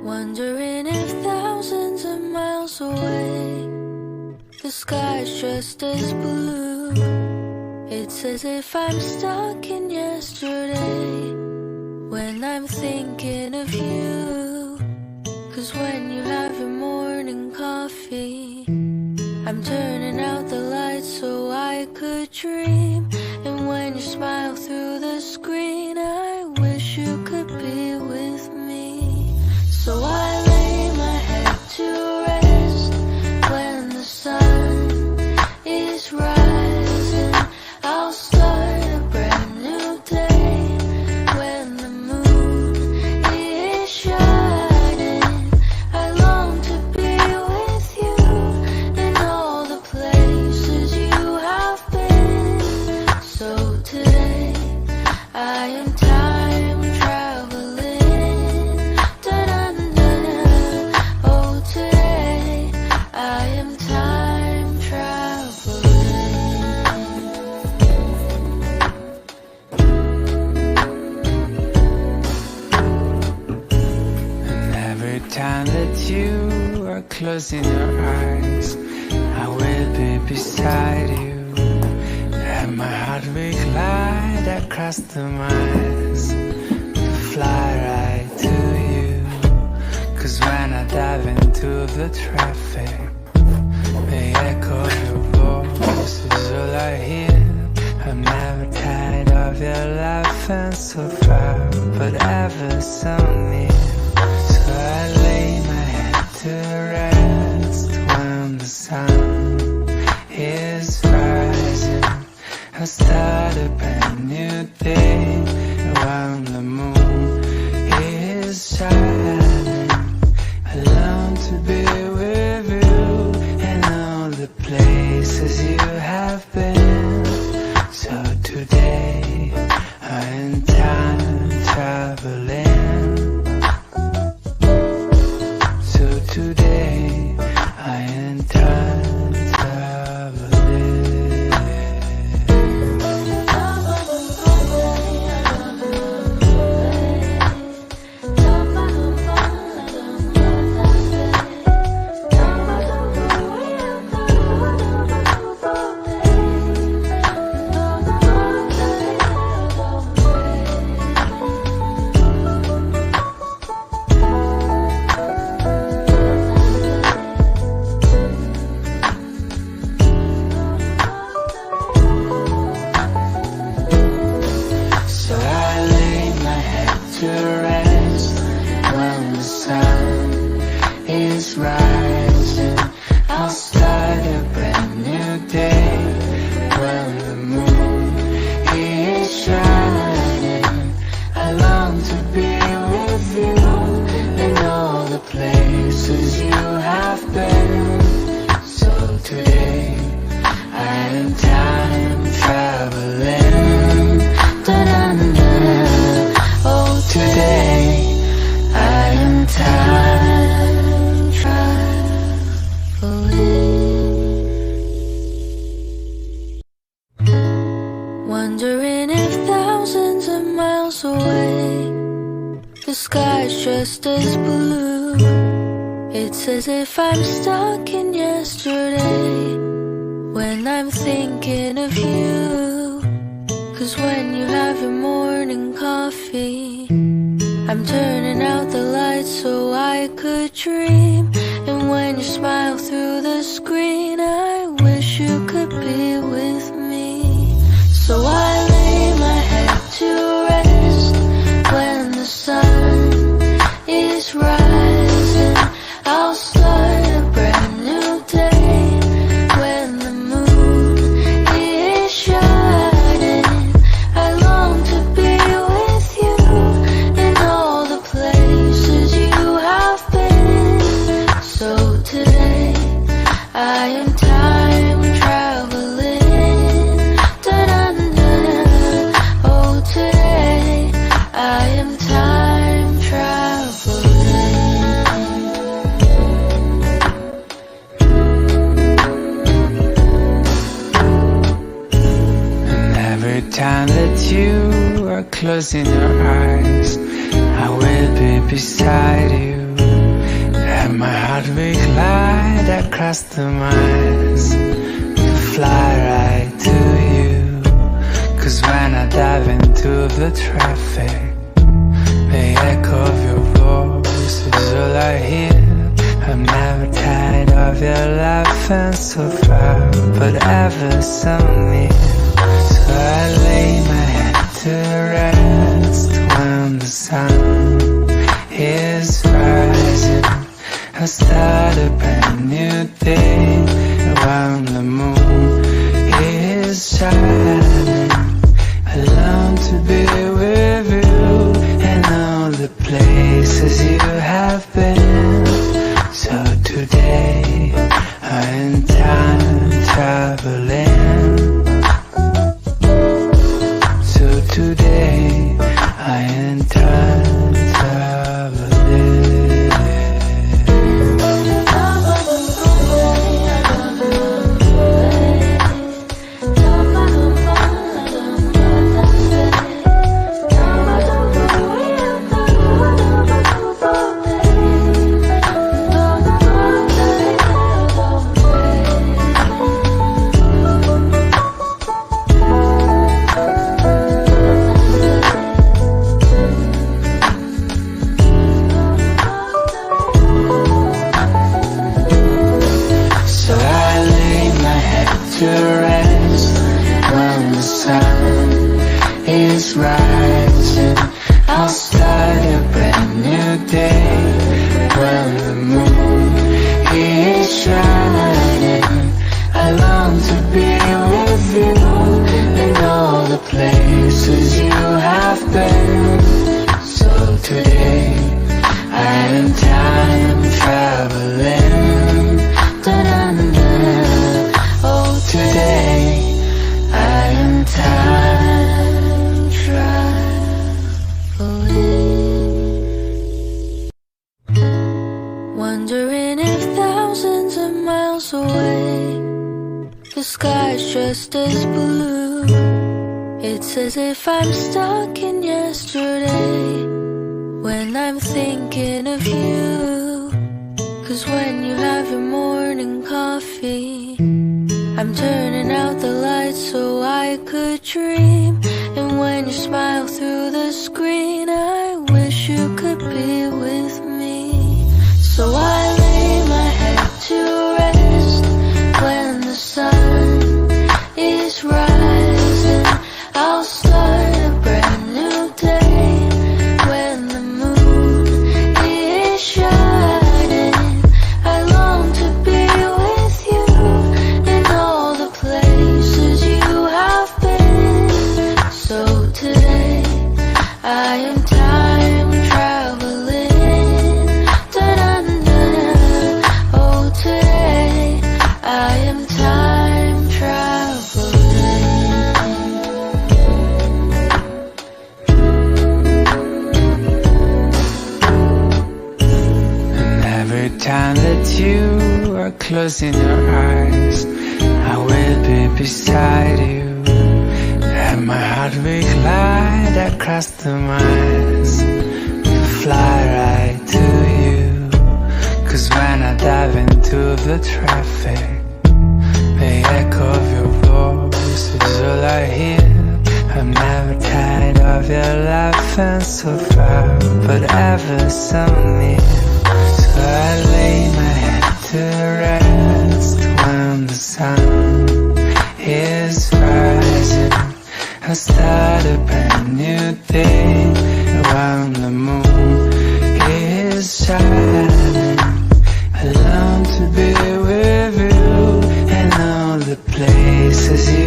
Wondering if thousands of miles away the sky's just as blue. It's as if I'm stuck in yesterday when I'm thinking of you. 'Cause when you have your morning coffee, I'm turning out the lights so I could dream. And when you smile through the screen, I wish you could be with me. So I lay my head to rest when the sun is rising. I'll start a brand new day when the moon is shining. I long to be with you in all the places you have been. So today I am time traveling. Da-da-da-da. Oh, today I am time traveling. And every time that you are closing your eyes, I will be beside you. And my heart will glide across the miles to fly right to you. 'Cause when I dive into the traffic, the echo of your voice is all I hear. I'm never tired of your laughing so far, but ever so near. So I lay my head to rest when the sun is rising. I start a brand new day when the moon is shining. I long to be with you in all the places you have been. So today I am time traveling. So today I am time traveling. So I lay my head to rest when the sun is rising. I'll start a brand new day when the moon is shining. I long to be with you in all the places you have been. So today I am time traveling. Da-da-da-da. Oh, today I am time traveling. Wondering if thousands of miles away the sky's just as blue. It's as if I'm stuck in yesterday when I'm thinking of you. 'Cause when you have your morning coffee, I'm turning out the lights so I could dream. And when you smile through the screen, I wish you could be with me. So I lay my head to rest when the sun is rising. I'll start a brand new day when the moon is shining. I long to be with you in all the places you have been. So today I am time traveling. Da-da-da-da. Oh, today I am time traveling. And every time that you are closing your eyes, I will be beside you, and my heart will glide across the miles to fly right to you. 'Cause when I dive into the traffic, the echo of your voice is all I hear. I'm never tired of your laughing so far, but ever so near. So I lay my head to rest when the sun is rising. I start a brand new day when the moon is shining. I long to be with you and all the places you have been. So today I'm time traveling. So today I am time traveling. To rest when the sun is rising. I'll start a brand new day when the moon is shining. I long to be with you in all the places you have been. So today I am time traveling. Da-da-da. Oh, today I am time traveling. Wondering if thousands of miles away the sky's just as blue. It's as if I'm stuck in yesterday when I'm thinking of you. 'Cause when you have your morning coffee, I'm turning out the lights so I could dream. And when you smile through the screen, I wish you could be with me. So I lay my head to rest when the sun is rising. I'll start a brand new day when the moon is shining. I long to be with you in all the places you have been. So today I am time traveling. Da-da-da-da. Oh, today I am time traveling. And every time that you are closing your eyes, I will be beside you, and my heart will glide across the miles to fly right to you. 'Cause when I dive into the traffic, the echo of your voice is all I hear. I'm never tired of your laughing so far, but ever so near. So I lay my head to rest when the sun is rising. I start a brand new day when the moon is shining. I long to be with you and all the places you